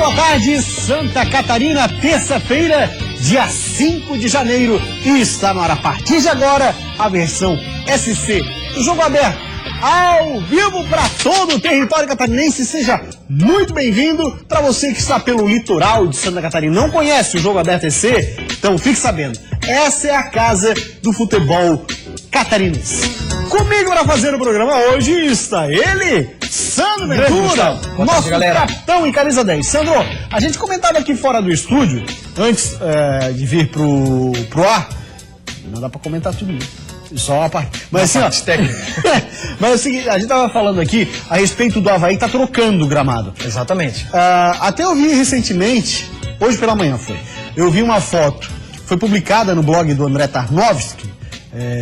boa tarde, Santa Catarina, terça-feira, dia 5 de janeiro, e está no ar a partir de agora a versão SC do Jogo Aberto, ao vivo para todo o território catarinense. Seja muito bem-vindo. Para você que está pelo litoral de Santa Catarina e não conhece o Jogo Aberto SC, então fique sabendo, essa é a casa do futebol catarinense. Comigo para fazer o programa hoje está ele, Sandro Ventura, nosso capitão em camisa 10. Sandro, a gente comentava aqui fora do estúdio, antes de vir pro ar, não dá para comentar tudo, só a parte. Mas assim, ó, técnica. Mas é o seguinte, a gente tava falando aqui a respeito do Avaí tá trocando o gramado. Exatamente. Até eu vi recentemente, hoje pela manhã eu vi uma foto, foi publicada no blog do André Tarnowski,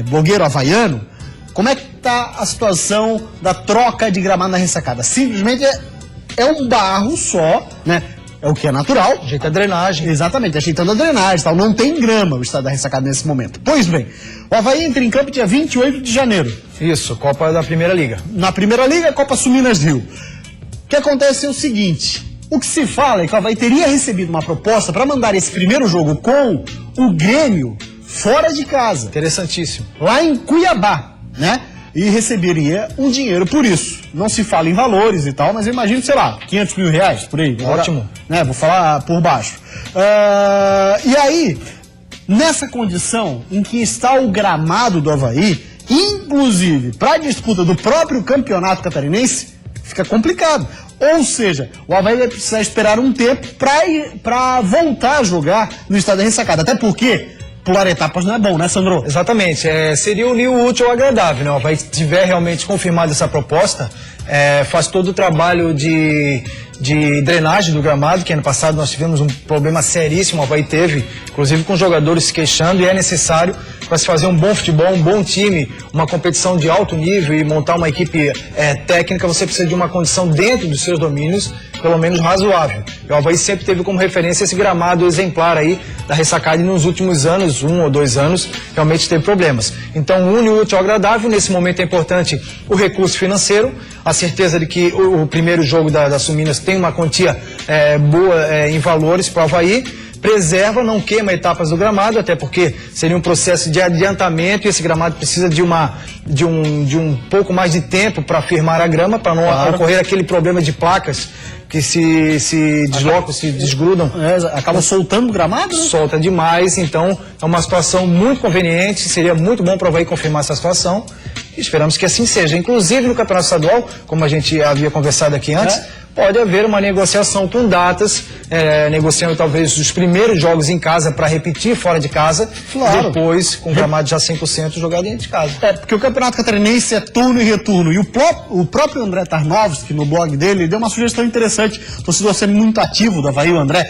blogueiro havaiano. Como é que tá a situação da troca de gramado na ressacada? Simplesmente é um barro só, né? É o que é natural. Ajeita a drenagem. Exatamente, ajeitando a drenagem, tal. Não tem grama o estado da ressacada nesse momento. Pois bem, o Avaí entra em campo dia 28 de janeiro. Isso, Copa da Primeira Liga. Na Primeira Liga, Copa Suminas Rio. O que acontece é o seguinte, o que se fala é que o Avaí teria recebido uma proposta para mandar esse primeiro jogo com o Grêmio fora de casa. Interessantíssimo. Lá em Cuiabá, né? E receberia um dinheiro por isso. Não se fala em valores e tal, mas eu imagino, sei lá, 500 mil reais, por aí. Ótimo. Né? Vou falar por baixo. E aí, nessa condição em que está o gramado do Avaí, inclusive para a disputa do próprio campeonato catarinense, fica complicado. Ou seja, o Avaí vai precisar esperar um tempo para voltar a jogar no estado da ressacada. Até porque pular etapas não é bom, né, Sandro? Exatamente. Seria unir o útil ao agradável, né? O Avaí tiver realmente confirmado essa proposta, faz todo o trabalho de drenagem do gramado, que ano passado nós tivemos um problema seríssimo, o Avaí teve, inclusive com jogadores se queixando, e é necessário para se fazer um bom futebol, um bom time, uma competição de alto nível e montar uma equipe técnica, você precisa de uma condição dentro dos seus domínios, pelo menos razoável. E o Avaí sempre teve como referência esse gramado exemplar aí da ressacada, e nos últimos anos, 1 ou 2 anos, realmente teve problemas. Então, une o útil ao agradável. Nesse momento é importante o recurso financeiro, a certeza de que o primeiro jogo da Suminas tem uma quantia boa em valores para o Avaí. Preserva, não queima etapas do gramado, até porque seria um processo de adiantamento e esse gramado precisa de um pouco mais de tempo para firmar a grama, para não ocorrer aquele problema de placas que se deslocam, se desgrudam. Acaba soltando o gramado? Né? Solta demais, então é uma situação muito conveniente, seria muito bom para o Avaí confirmar essa situação e esperamos que assim seja. Inclusive no Campeonato Estadual, como a gente havia conversado aqui antes, pode haver uma negociação com datas, negociando talvez os primeiros jogos em casa para repetir fora de casa, depois com o gramado já 100% jogado dentro de casa. Porque o Campeonato Catarinense é turno e retorno, e o próprio André Tarnowski, no blog dele, deu uma sugestão interessante, torcedor sempre muito ativo do Avaí, o André,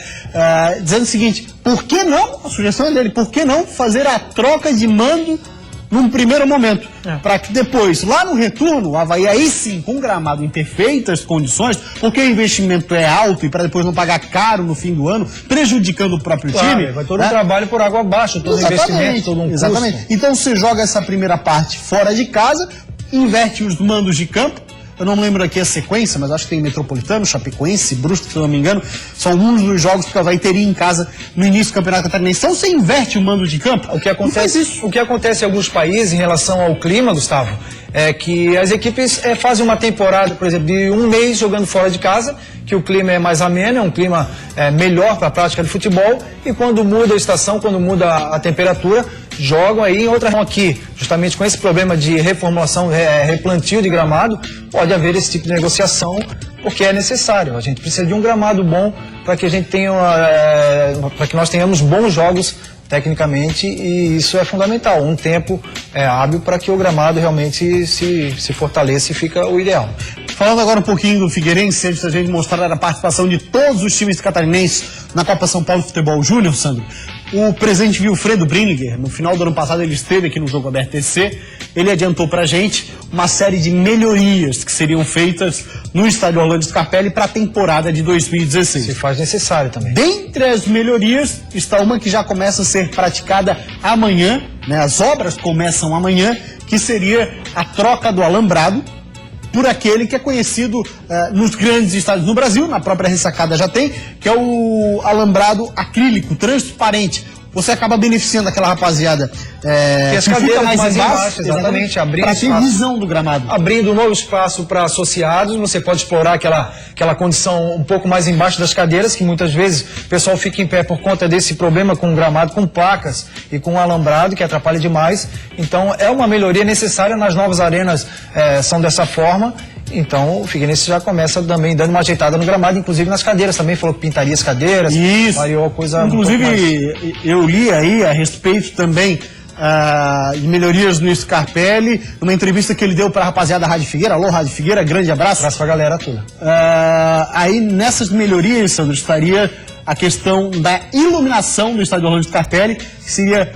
dizendo o seguinte, por que não, a sugestão é dele, por que não fazer a troca de mando num primeiro momento, para que depois, lá no retorno, o Avaí aí sim, com gramado em perfeitas condições, porque o investimento é alto e para depois não pagar caro no fim do ano, prejudicando o próprio time. Vai todo o trabalho por água abaixo, todo o investimento, todo um custo. Exatamente. Então você joga essa primeira parte fora de casa, inverte os mandos de campo. Eu não lembro aqui a sequência, mas acho que tem Metropolitano, Chapecoense, Brusque, se eu não me engano. São alguns dos jogos que o Avaí teria em casa no início do Campeonato Catarinense. Então você inverte o mando de campo. O que acontece em alguns países em relação ao clima, Gustavo, é que as equipes fazem uma temporada, por exemplo, de 1 mês jogando fora de casa, que o clima é mais ameno, é um clima melhor para a prática de futebol, e quando muda a estação, quando muda a temperatura, jogam aí em outra região aqui, justamente com esse problema de reformulação, replantio de gramado, pode haver esse tipo de negociação, porque é necessário. A gente precisa de um gramado bom para que a gente tenha, para que nós tenhamos bons jogos tecnicamente, e isso é fundamental, um tempo hábil para que o gramado realmente se fortaleça e fica o ideal. Falando agora um pouquinho do Figueirense, antes da gente mostrar a participação de todos os times catarinenses na Copa São Paulo Futebol Júnior, Sandro, o presidente Wilfredo Brinninger, no final do ano passado ele esteve aqui no Jogo Aberto TC, ele adiantou pra gente uma série de melhorias que seriam feitas no estádio Orlando Scarpelli para a temporada de 2016. Se faz necessário também. Dentre as melhorias está uma que já começa a ser praticada amanhã, né? As obras começam amanhã, que seria a troca do alambrado por aquele que é conhecido nos grandes estádios no Brasil, na própria ressacada já tem, que é o alambrado acrílico, transparente. Você acaba beneficiando aquela rapaziada que as cadeiras mais embaixo, exatamente, abrindo para ter visão do gramado. Abrindo um novo espaço para associados, você pode explorar aquela condição um pouco mais embaixo das cadeiras, que muitas vezes o pessoal fica em pé por conta desse problema com o gramado, com placas e com o alambrado, que atrapalha demais. Então é uma melhoria necessária, nas novas arenas são dessa forma. Então o Figueirense já começa também dando uma ajeitada no gramado, inclusive nas cadeiras também, falou que pintaria as cadeiras. Isso. Variou a coisa. Inclusive, eu li aí a respeito também de melhorias no Scarpelli, numa entrevista que ele deu para a rapaziada da Rádio Figueira. Alô, Rádio Figueira, grande abraço. Abraço pra galera toda. Aí nessas melhorias, Sandro, estaria a questão da iluminação do estádio Orlando Scarpelli, que seria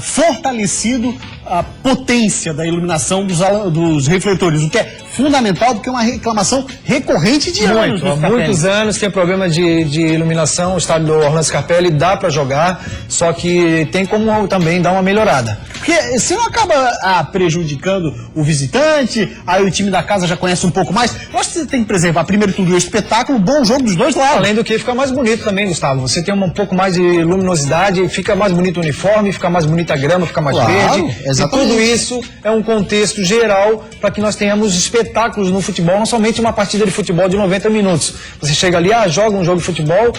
fortalecido a potência da iluminação dos refletores, o que é fundamental, porque é uma reclamação recorrente de anos. Há muitos anos tem problema de iluminação, o estádio do Orlando Scarpelli dá para jogar, só que tem como também dar uma melhorada. Porque se não acaba prejudicando o visitante, aí o time da casa já conhece um pouco mais. Eu acho que você tem que preservar, primeiro tudo, o espetáculo, bom jogo dos dois lados. Além do que fica mais bonito também, Gustavo. Você tem um pouco mais de luminosidade, fica mais bonito o uniforme, fica mais bonita a grama, fica mais verde. Exatamente. E tudo isso é um contexto geral para que nós tenhamos espetáculos no futebol, não somente uma partida de futebol de 90 minutos. Você chega ali, joga um jogo de futebol,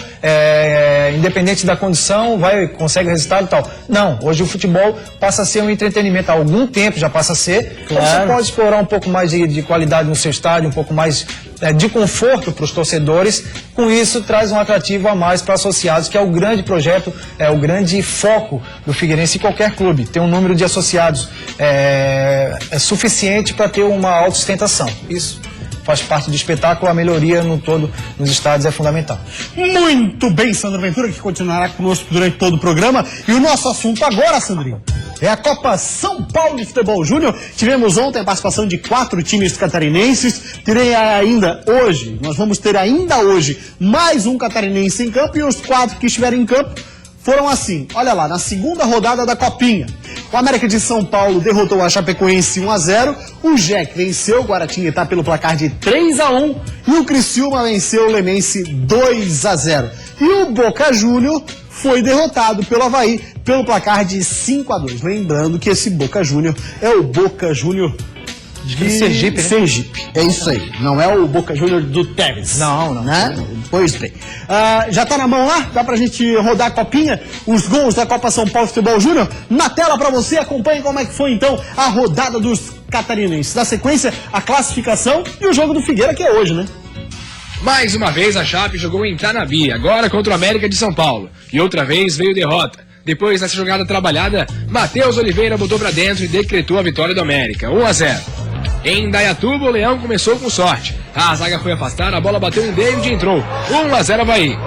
independente da condição, consegue resultado e tal. Não, hoje o futebol passa a ser um entretenimento há algum tempo, já passa a ser. Claro. Você pode explorar um pouco mais de qualidade no seu estádio, um pouco mais de conforto para os torcedores. Com isso, traz um atrativo a mais para associados, que é o grande projeto, o grande foco do Figueirense em qualquer clube. Ter um número de associados suficiente para ter uma autossustentação. Isso faz parte do espetáculo, a melhoria no todo nos estádios é fundamental. Muito bem, Sandro Ventura, que continuará conosco durante todo o programa. E o nosso assunto agora, Sandrinho, é a Copa São Paulo de Futebol Júnior. Tivemos ontem a participação de 4 times catarinenses. Nós vamos ter ainda hoje mais um catarinense em campo, e os 4 que estiverem em campo foram assim. Olha lá, na segunda rodada da Copinha, o América de São Paulo derrotou a Chapecoense 1-0, o Jack venceu o Guaratinguetá pelo placar de 3-1 e o Criciúma venceu o Lemense 2-0. E o Boca Júnior foi derrotado pelo Avaí pelo placar de 5-2. Lembrando que esse Boca Júnior é o Boca Júnior de Sergipe, né? Sergipe. É isso aí. Não é o Boca Júnior do Tevez. Não. Né? Pois bem. Já tá na mão lá? Dá pra gente rodar a copinha? Os gols da Copa São Paulo Futebol Júnior? Na tela pra você. Acompanhe como é que foi então a rodada dos catarinenses. Na sequência, a classificação e o jogo do Figueira, que é hoje, né? Mais uma vez a Chape jogou em Tanabi, agora contra o América de São Paulo. E outra vez veio derrota. Depois dessa jogada trabalhada, Matheus Oliveira botou pra dentro e decretou a vitória do América, 1-0. Em Indaiatuba, o Leão começou com sorte. A zaga foi afastar, a bola bateu em David e entrou. 1-0 Avaí.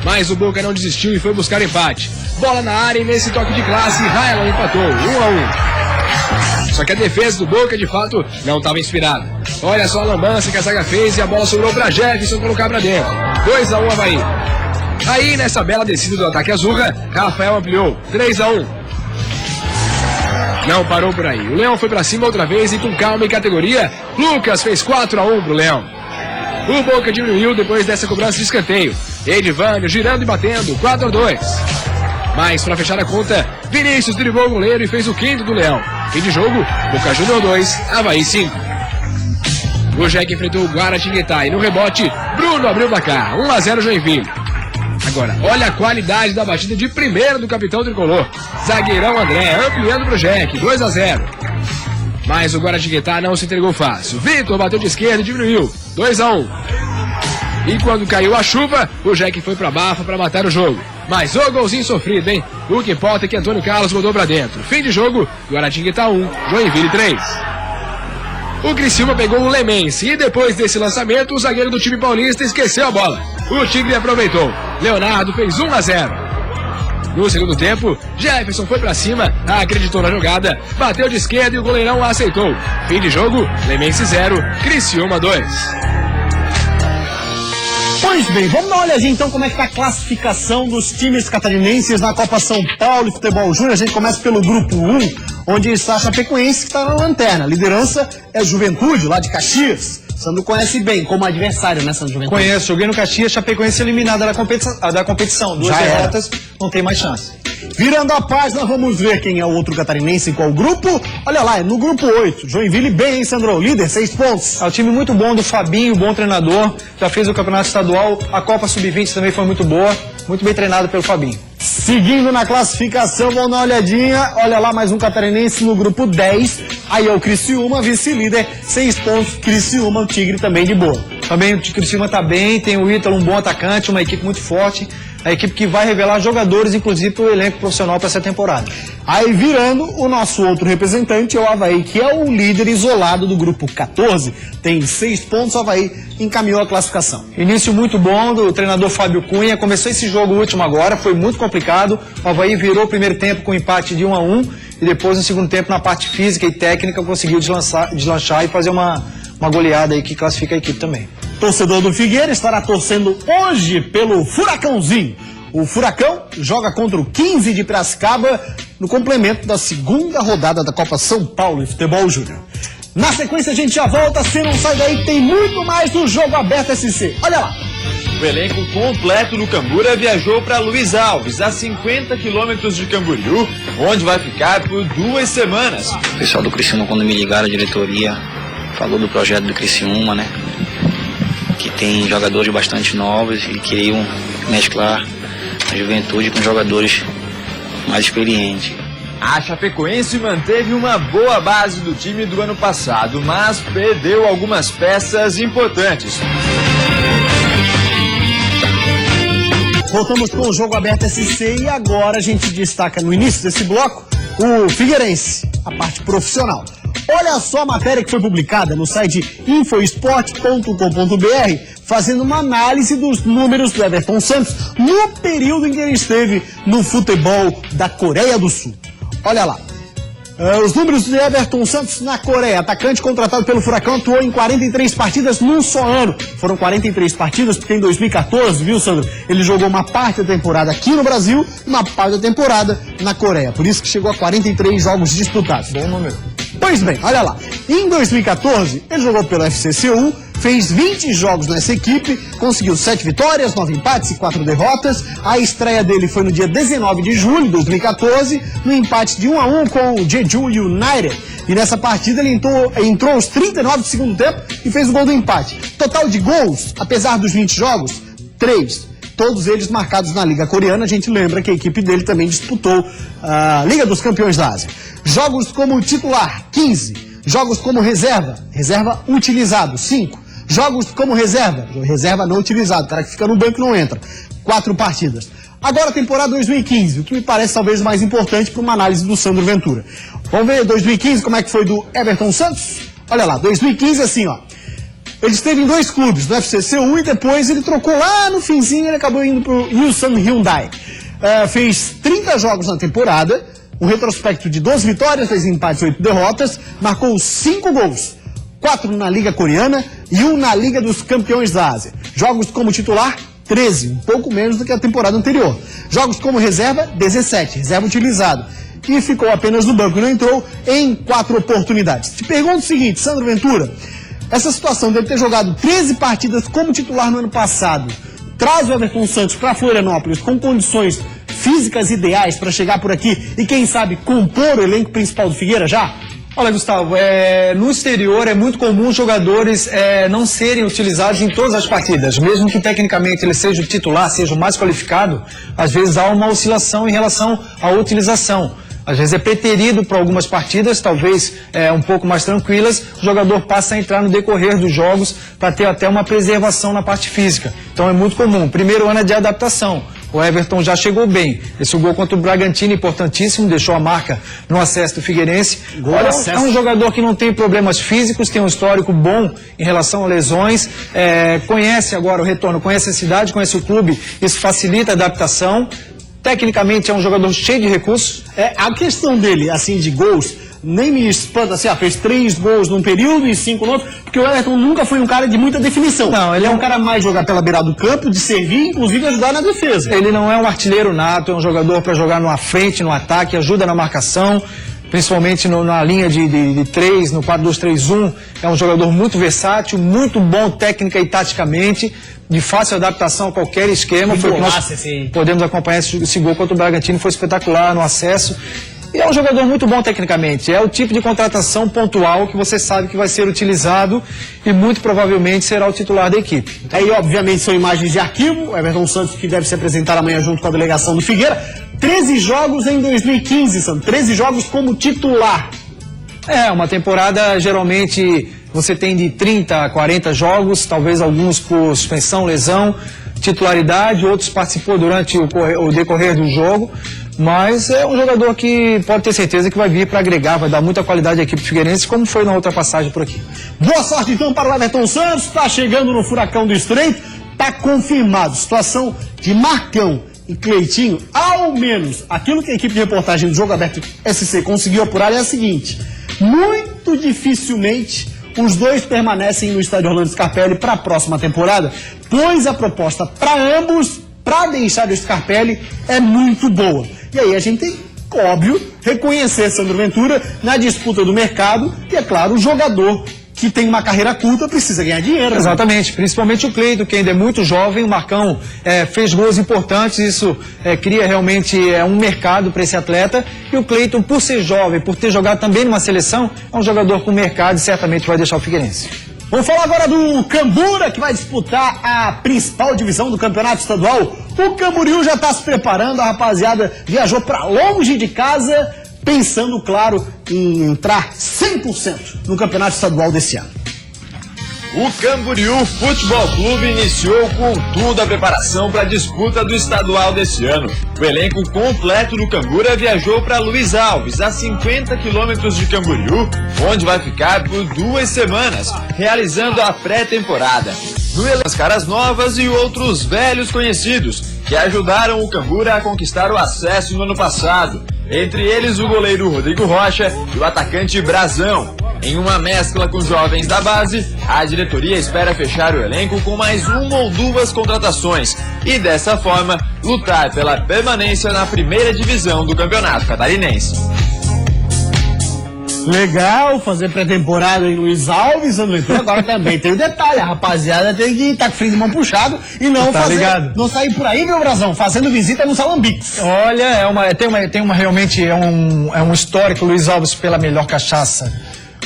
Mas o Boca não desistiu e foi buscar empate. Bola na área e nesse toque de classe, Raylon empatou, 1-1. Só que a defesa do Boca, de fato, não estava inspirada. Olha só a lambança que a zaga fez e a bola sobrou para Jefferson colocar para dentro. 2-1 Avaí. Aí, nessa bela descida do ataque azurra, Rafael ampliou, 3-1. Não parou por aí. O Leão foi pra cima outra vez e com calma e categoria, Lucas fez 4-1 pro Leão. O Boca diminuiu depois dessa cobrança de escanteio. Edivânio girando e batendo, 4-2. Mas pra fechar a conta, Vinícius driblou o goleiro e fez o quinto do Leão. Fim de jogo, Boca Júnior 2, Avaí 5. O Jack enfrentou o Guaratinguetá e no rebote, Bruno abriu o placar, 1-0 Joinville. Agora, olha a qualidade da batida de primeira do capitão tricolor. Zagueirão André ampliando pro Jack, 2-0. Mas o Guaratinguetá não se entregou fácil. Vitor bateu de esquerda e diminuiu, 2-1. E quando caiu a chuva, o Jack foi pra Bafa pra matar o jogo. Mas o golzinho sofrido, hein? O que importa é que Antônio Carlos botou pra dentro. Fim de jogo, Guaratinguetá 1, Joinville 3. O Criciúma pegou o Lemense e depois desse lançamento, o zagueiro do time paulista esqueceu a bola. O Tigre aproveitou. Leonardo fez 1-0. No segundo tempo, Jefferson foi pra cima, acreditou na jogada, bateu de esquerda e o goleirão a aceitou. Fim de jogo, Lemense 0, Criciúma 2. Pois bem, vamos dar uma olhadinha então como é que tá a classificação dos times catarinenses na Copa São Paulo e Futebol Júnior. A gente começa pelo grupo 1, onde está a Chapecoense, que está na lanterna. A liderança é a Juventude, lá de Caxias. Sandro conhece bem como adversário nessa Juventude. Conheço, joguei no Caxias, Chapecoense eliminada da competição. 2 derrotas, não tem mais chance. Virando a página, vamos ver quem é o outro catarinense em qual grupo. Olha lá, é no grupo 8. Joinville bem, hein, Sandro? Líder, 6 pontos. É um time muito bom do Fabinho, bom treinador. Já fez o campeonato estadual, a Copa Sub-20 também foi muito boa. Muito bem treinado pelo Fabinho. Seguindo na classificação, vamos dar uma olhadinha. Olha lá, mais um catarinense no grupo 10. Aí é o Criciúma, vice-líder, 6 pontos. Criciúma, o Tigre também de boa. Também o Criciúma tá bem, tem o Ítalo, um bom atacante, uma equipe muito forte. A equipe que vai revelar jogadores, inclusive, para o elenco profissional para essa temporada. Aí virando, o nosso outro representante é o Avaí, que é o líder isolado do grupo 14. Tem 6 pontos, o Avaí encaminhou a classificação. Início muito bom do treinador Fábio Cunha. Começou esse jogo último agora, foi muito complicado. O Avaí virou o primeiro tempo com empate de 1-1 e depois no segundo tempo, na parte física e técnica, conseguiu deslanchar e fazer uma goleada aí que classifica a equipe também. Torcedor do Figueira estará torcendo hoje pelo Furacãozinho. O Furacão joga contra o 15 de Piracicaba no complemento da segunda rodada da Copa São Paulo em Futebol Júnior. Na sequência a gente já volta, se não sai daí tem muito mais do Jogo Aberto SC. Olha lá. O elenco completo do Cambura viajou para Luiz Alves, a 50 quilômetros de Camboriú, onde vai ficar por 2 semanas. O pessoal do Criciúma, quando me ligaram, a diretoria falou do projeto do Criciúma, né? Que tem jogadores bastante novos e queriam mesclar a juventude com jogadores mais experientes. A Chapecoense manteve uma boa base do time do ano passado, mas perdeu algumas peças importantes. Voltamos com o Jogo Aberto SC e agora a gente destaca no início desse bloco o Figueirense, a parte profissional. Olha só a matéria que foi publicada no site infoesport.com.br, fazendo uma análise dos números do Everton Santos no período em que ele esteve no futebol da Coreia do Sul. Olha lá. Os números de Everton Santos na Coreia. Atacante contratado pelo Furacão, atuou em 43 partidas num só ano. Foram 43 partidas porque em 2014, viu, Sandro? Ele jogou uma parte da temporada aqui no Brasil e uma parte da temporada na Coreia. Por isso que chegou a 43 jogos disputados. Bom número. Pois bem, olha lá. Em 2014, ele jogou pelo FC Seul, fez 20 jogos nessa equipe, conseguiu 7 vitórias, 9 empates e 4 derrotas. A estreia dele foi no dia 19 de julho de 2014, no empate de 1-1 com o Jeju United. E nessa partida ele entrou aos 39 do segundo tempo e fez o gol do empate. Total de gols, apesar dos 20 jogos, 3. Todos eles marcados na Liga Coreana. A gente lembra que a equipe dele também disputou a Liga dos Campeões da Ásia. Jogos como titular, 15. Jogos como reserva utilizado, 5. Jogos como reserva não utilizado, cara que fica no banco e não entra, 4 partidas. Agora a temporada 2015, o que me parece talvez mais importante para uma análise do Sandro Ventura. Vamos ver 2015 como é que foi do Everton Santos? Olha lá, 2015 assim, ó. Ele esteve em 2 clubes, no FC Seul, e depois ele trocou lá no finzinho, ele acabou indo para o Ulsan Hyundai. Fez 30 jogos na temporada, um retrospecto de 12 vitórias, 2 empates e 8 derrotas, marcou 5 gols, 4 na Liga Coreana e 1 na Liga dos Campeões da Ásia. Jogos como titular, 13, um pouco menos do que a temporada anterior. Jogos como reserva, 17, reserva utilizado. E ficou apenas no banco e não entrou em 4 oportunidades. Te pergunto o seguinte, Sandro Ventura, essa situação dele ter jogado 13 partidas como titular no ano passado traz o Everton Santos para Florianópolis com condições físicas ideais para chegar por aqui e, quem sabe, compor o elenco principal do Figueira já? Olha, Gustavo, no exterior é muito comum jogadores não serem utilizados em todas as partidas. Mesmo que tecnicamente ele seja o titular, seja o mais qualificado, às vezes há uma oscilação em relação à utilização. Às vezes é preterido para algumas partidas, talvez um pouco mais tranquilas, o jogador passa a entrar no decorrer dos jogos para ter até uma preservação na parte física. Então é muito comum. Primeiro ano é de adaptação. O Everton já chegou bem. Esse gol contra o Bragantino, importantíssimo, deixou a marca no acesso do Figueirense. É um jogador que não tem problemas físicos, tem um histórico bom em relação a lesões, conhece agora o retorno, conhece a cidade, conhece o clube, isso facilita a adaptação. Tecnicamente é um jogador cheio de recursos. A questão dele, assim, de gols, nem me espanta, assim, fez 3 gols num período e 5 no outro, porque o Everton nunca foi um cara de muita definição. Não, ele é um cara mais jogar pela beirada do campo, de servir, inclusive ajudar na defesa. Ele não é um artilheiro nato, é um jogador para jogar na frente, no ataque, ajuda na marcação. principalmente na linha de 3, no 4-2-3-1. É um jogador muito versátil, muito bom técnica e taticamente, de fácil adaptação a qualquer esquema. Foi o que nós podemos acompanhar esse gol contra o Bragantino, foi espetacular no acesso. E é um jogador muito bom tecnicamente, é o tipo de contratação pontual que você sabe que vai ser utilizado e muito provavelmente será o titular da equipe. Aí, obviamente, são imagens de arquivo, Everton Santos que deve se apresentar amanhã junto com a delegação do Figueira. 13 jogos em 2015, Santos, 13 jogos como titular. É, uma temporada geralmente você tem de 30 a 40 jogos, talvez alguns por suspensão, lesão, titularidade, outros participou durante o decorrer do jogo. Mas é um jogador que pode ter certeza que vai vir para agregar, vai dar muita qualidade à equipe figueirense, como foi na outra passagem por aqui. Boa sorte então para o Everton Santos, está chegando no Furacão do Estreito, está confirmado. Situação de Marcão e Cleitinho, ao menos aquilo que a equipe de reportagem do Jogo Aberto SC conseguiu apurar é a seguinte: muito dificilmente os dois permanecem no estádio Orlando Scarpelli para a próxima temporada, pois a proposta para ambos, para deixar o Scarpelli, é muito boa. E aí a gente tem, óbvio, reconhecer Sandro Ventura na disputa do mercado e, é claro, o jogador que tem uma carreira curta precisa ganhar dinheiro. Exatamente, principalmente o Cleiton, que ainda é muito jovem. O Marcão fez gols importantes, isso cria realmente um mercado para esse atleta. E o Cleiton, por ser jovem, por ter jogado também numa seleção, é um jogador com mercado e certamente vai deixar o Figueirense. Vamos falar agora do Cambura, que vai disputar a principal divisão do campeonato estadual. O Camboriú já está se preparando, a rapaziada viajou para longe de casa, pensando, claro, em entrar 100% no campeonato estadual desse ano. O Camboriú Futebol Clube iniciou com tudo a preparação para a disputa do estadual desse ano. O elenco completo do Cambura viajou para Luiz Alves, a 50 quilômetros de Camboriú, onde vai ficar por 2 semanas, realizando a pré-temporada. No elenco, as caras novas e outros velhos conhecidos, que ajudaram o Cambura a conquistar o acesso no ano passado. Entre eles o goleiro Rodrigo Rocha e o atacante Brazão. Em uma mescla com jovens da base, a diretoria espera fechar o elenco com mais 1 ou 2 contratações e, dessa forma, lutar pela permanência na primeira divisão do campeonato catarinense. Legal, fazer pré-temporada em Luiz Alves, agora também tem o detalhe, a rapaziada tem que estar com o freio de mão puxado e não não sair por aí, meu Brazão, fazendo visita no Salambix. Olha, realmente um histórico, Luiz Alves, pela melhor cachaça.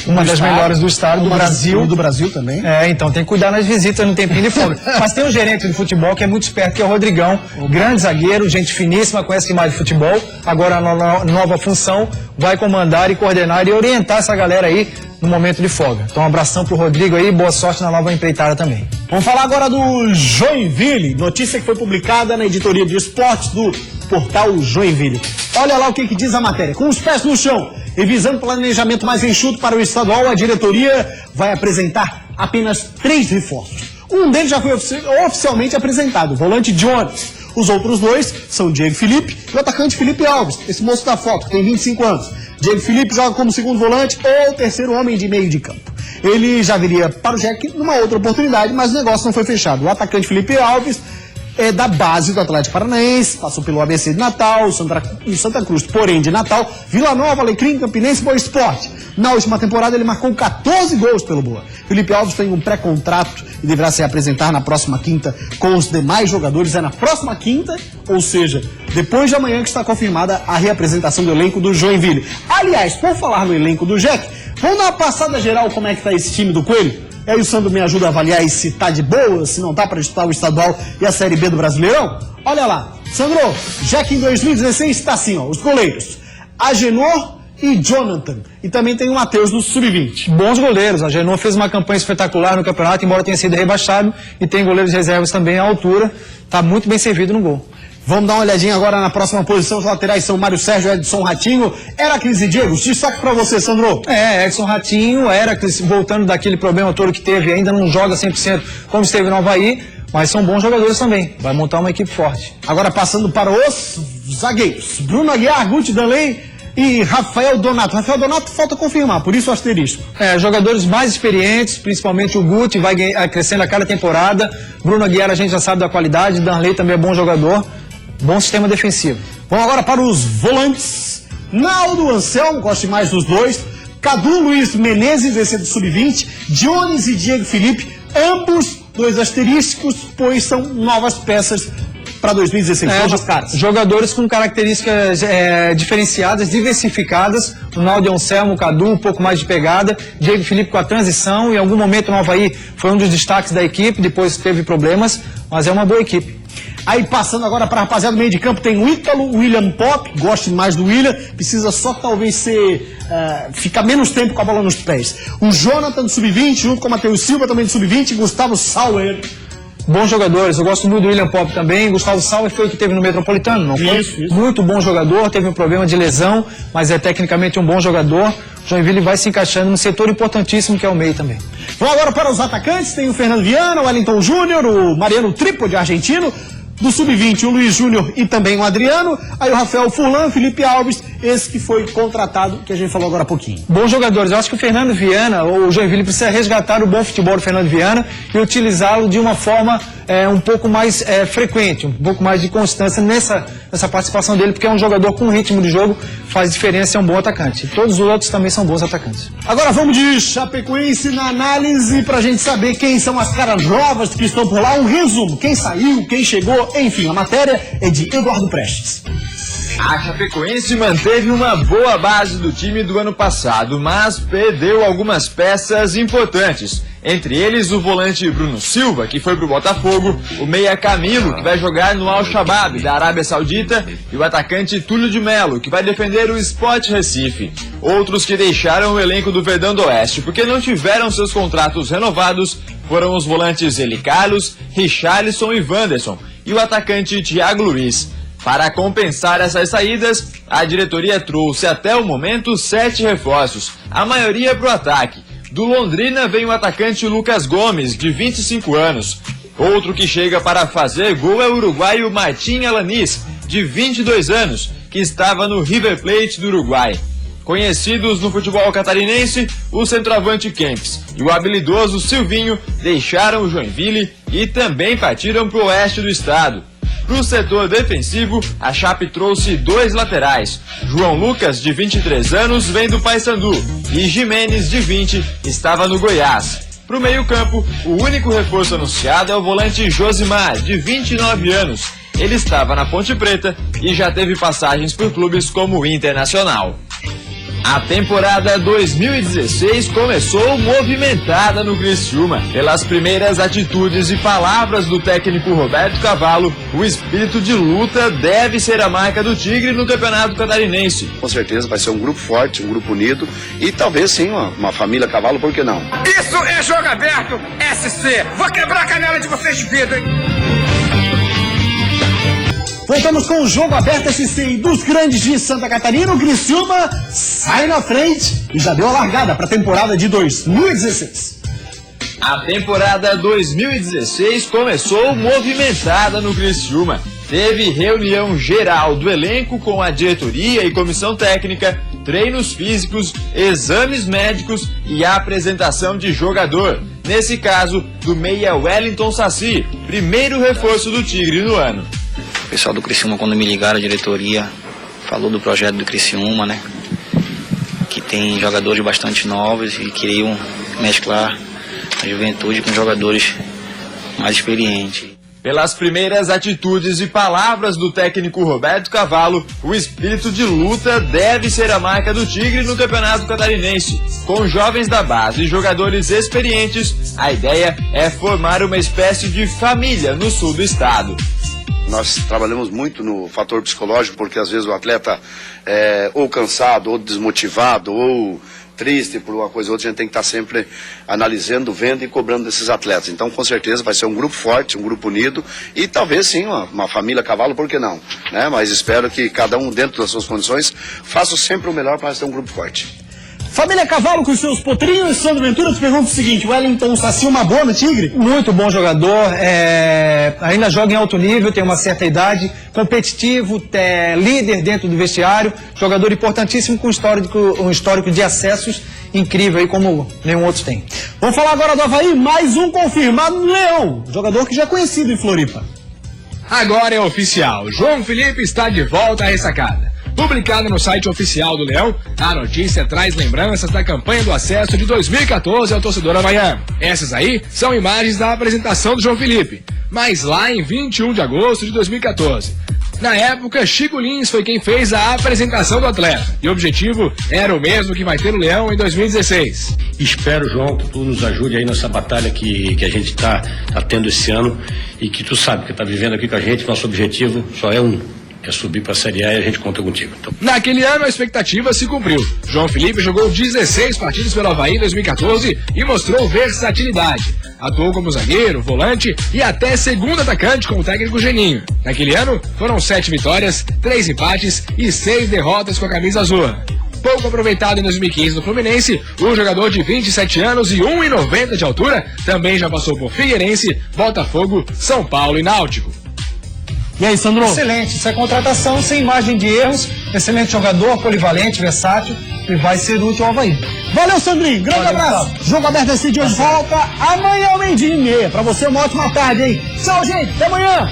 Uma das melhores do estado, do Brasil. Do Brasil também. Então tem que cuidar nas visitas no tempinho de folga. Mas tem um gerente de futebol que é muito esperto, que é o Rodrigão, grande zagueiro, gente finíssima, conhece demais de futebol. Agora na nova função, vai comandar e coordenar e orientar essa galera aí no momento de folga. Então um abração pro Rodrigo aí, boa sorte na nova empreitada também. Vamos falar agora do Joinville, notícia que foi publicada na editoria de esportes do portal Joinville. Olha lá o que diz a matéria. Com os pés no chão e visando planejamento mais enxuto para o estadual, a diretoria vai apresentar apenas 3 reforços. Um deles já foi oficialmente apresentado, o volante Jones. Os outros 2 são Diego Felipe e o atacante Felipe Alves, esse moço da foto, que tem 25 anos. Diego Felipe joga como segundo volante ou terceiro homem de meio de campo. Ele já viria para o Jack numa outra oportunidade, mas o negócio não foi fechado. O atacante Felipe Alves é da base do Atlético Paranaense, passou pelo ABC de Natal, Santa Cruz, porém de Natal, Vila Nova, Alecrim, Campinense e Boa Esporte. Na última temporada ele marcou 14 gols pelo Boa. Felipe Alves tem um pré-contrato e deverá se apresentar na próxima quinta com os demais jogadores. É na próxima quinta, ou seja, depois de amanhã que está confirmada a reapresentação do elenco do Joinville. Aliás, por falar no elenco do Jack, vamos dar uma passada geral como é que está esse time do Coelho? E aí o Sandro me ajuda a avaliar se tá de boa, se não tá para disputar o estadual e a Série B do Brasileirão? Olha lá, Sandro, já que em 2016 está assim, ó, os goleiros, Agenor e Jonathan. E também tem o Matheus do Sub-20. Bons goleiros, a Agenor fez uma campanha espetacular no campeonato, embora tenha sido rebaixado, e tem goleiros reservas também à altura, tá muito bem servido no gol. Vamos dar uma olhadinha agora na próxima posição. Os laterais são Mário Sérgio, Edson Ratinho, Heracles e Diego. Destaque pra você, Sandro. Edson Ratinho, Heracles, voltando daquele problema todo que teve, ainda não joga 100% como esteve no Avaí, mas são bons jogadores também. Vai montar uma equipe forte. Agora passando para os zagueiros. Bruno Aguiar, Guti Danley e Rafael Donato. Rafael Donato falta confirmar, por isso o asterisco. Jogadores mais experientes, principalmente o Guti, vai crescendo a cada temporada. Bruno Aguiar a gente já sabe da qualidade, Danley também é bom jogador. Bom sistema defensivo. Vamos agora para os volantes. Naldo, Anselmo, gosto mais dos dois. Cadu, Luiz Menezes, esse é do Sub-20. Dionis e Diego Felipe, ambos 2 asterísticos, pois são novas peças para 2016. Jogadores com características diferenciadas, diversificadas. O Naldo e o Anselmo, o Cadu, um pouco mais de pegada. Diego Felipe com a transição. Em algum momento no Avaí foi um dos destaques da equipe, depois teve problemas, mas é uma boa equipe. Aí passando agora para a rapaziada do meio de campo, tem o Ítalo, o William Pop, gosto mais do William, precisa só talvez ficar menos tempo com a bola nos pés. O Jonathan do Sub-20, junto com o Matheus Silva também do Sub-20, Gustavo Sauer. Bons jogadores, eu gosto muito do William Pop também. Gustavo Sauer foi o que teve no Metropolitano, não foi? Isso. Muito bom jogador, teve um problema de lesão, mas é tecnicamente um bom jogador. O Joinville vai se encaixando num setor importantíssimo que é o meio também. Vamos agora para os atacantes, tem o Fernando Viana, o Wellington Júnior, o Mariano Trípode, argentino. Do Sub-20, o Luiz Júnior e também o Adriano. Aí o Rafael Furlan, Felipe Alves, esse que foi contratado, que a gente falou agora há pouquinho. Bons jogadores. Eu acho que o Fernando Viana, ou o Joinville, precisa resgatar o bom futebol do Fernando Viana e utilizá-lo de uma forma um pouco mais frequente, um pouco mais de constância nessa participação dele, porque é um jogador com ritmo de jogo, faz diferença, é um bom atacante. Todos os outros também são bons atacantes. Agora vamos de Chapecoense na análise pra gente saber quem são as caras novas que estão por lá. Um resumo, quem saiu, quem chegou, enfim, a matéria é de Eduardo Prestes. A Chapecoense manteve uma boa base do time do ano passado, mas perdeu algumas peças importantes. Entre eles, o volante Bruno Silva, que foi pro Botafogo, o meia Camilo, que vai jogar no Al-Shabaab, da Arábia Saudita, e o atacante Túlio de Melo, que vai defender o Sport Recife. Outros que deixaram o elenco do Verdão do Oeste, porque não tiveram seus contratos renovados, foram os volantes Eli Carlos, Richarlison e Wanderson, e o atacante Thiago Luiz. Para compensar essas saídas, a diretoria trouxe até o momento 7 reforços, a maioria para o ataque. Do Londrina vem o atacante Lucas Gomes, de 25 anos. Outro que chega para fazer gol é o uruguaio Martim Alanis, de 22 anos, que estava no River Plate do Uruguai. Conhecidos no futebol catarinense, o centroavante Kempis e o habilidoso Silvinho deixaram o Joinville e também partiram para o oeste do estado. Para o setor defensivo, a Chape trouxe 2 laterais. João Lucas, de 23 anos, vem do Paysandu, e Jimenez, de 20, estava no Goiás. Para o meio-campo, o único reforço anunciado é o volante Josimar, de 29 anos. Ele estava na Ponte Preta e já teve passagens por clubes como o Internacional. A temporada 2016 começou movimentada no Criciúma. Pelas primeiras atitudes e palavras do técnico Roberto Cavalo, o espírito de luta deve ser a marca do Tigre no Campeonato Catarinense. Com certeza vai ser um grupo forte, um grupo unido e talvez sim uma família Cavalo, por que não? Isso é Jogo Aberto SC. Vou quebrar a canela de vocês de vidro, hein? Voltamos com o Jogo Aberto SC dos grandes de Santa Catarina. O Criciúma sai na frente e já deu a largada para a temporada de 2016. A temporada 2016 começou movimentada no Criciúma. Teve reunião geral do elenco com a diretoria e comissão técnica, treinos físicos, exames médicos e a apresentação de jogador. Nesse caso, do meia Wellington Saci, primeiro reforço do Tigre no ano. O pessoal do Criciúma, quando me ligaram, a diretoria falou do projeto do Criciúma, né? Que tem jogadores bastante novos e queriam mesclar a juventude com jogadores mais experientes. Pelas primeiras atitudes e palavras do técnico Roberto Cavalo, o espírito de luta deve ser a marca do Tigre no Campeonato Catarinense. Com jovens da base e jogadores experientes, a ideia é formar uma espécie de família no sul do estado. Nós trabalhamos muito no fator psicológico, porque às vezes o atleta é ou cansado, ou desmotivado, ou triste por uma coisa ou outra. A gente tem que estar sempre analisando, vendo e cobrando desses atletas. Então, com certeza, vai ser um grupo forte, um grupo unido e talvez sim uma família Cavalo, por que não? Né? Mas espero que cada um, dentro das suas condições, faça sempre o melhor para ter um grupo forte. Família Cavalo com os seus potrinhos. Sandro Ventura te pergunta o seguinte: o Wellington Saci, uma boa no Tigre? Muito bom jogador, ainda joga em alto nível, tem uma certa idade, competitivo, líder dentro do vestiário, jogador importantíssimo com um histórico de acessos incrível aí como nenhum outro tem. Vamos falar agora do Avaí, mais um confirmado no Leão, jogador que já é conhecido em Floripa. Agora é oficial, João Felipe está de volta à ressacada. Publicada no site oficial do Leão, a notícia traz lembranças da campanha do acesso de 2014 ao torcedor havaiano. Essas aí são imagens da apresentação do João Felipe, mas lá em 21 de agosto de 2014. Na época, Chico Lins foi quem fez a apresentação do atleta. E o objetivo era o mesmo que vai ter no Leão em 2016. Espero, João, que tu nos ajude aí nessa batalha que a gente tá tendo esse ano e que tu sabe que tá vivendo aqui com a gente. Nosso objetivo só é um, é subir para a Série A e a gente conta contigo. Então... Naquele ano a expectativa se cumpriu. João Felipe jogou 16 partidas pelo Avaí em 2014 e mostrou versatilidade. Atuou como zagueiro, volante e até segundo atacante com o técnico Geninho. Naquele ano foram 7 vitórias, 3 empates e 6 derrotas com a camisa azul. Pouco aproveitado em 2015 no Fluminense, o jogador de 27 anos e 1,90 de altura também já passou por Figueirense, Botafogo, São Paulo e Náutico. E aí, Sandro? Excelente, isso é contratação sem margem de erros, excelente jogador, polivalente, versátil e vai ser útil ao Avaí. Valeu, Sandrinho. Grande abraço. Jogo Aberto esse dia de volta amanhã ao 12:30. Pra você, uma ótima tarde, hein? Tchau, gente. Até amanhã.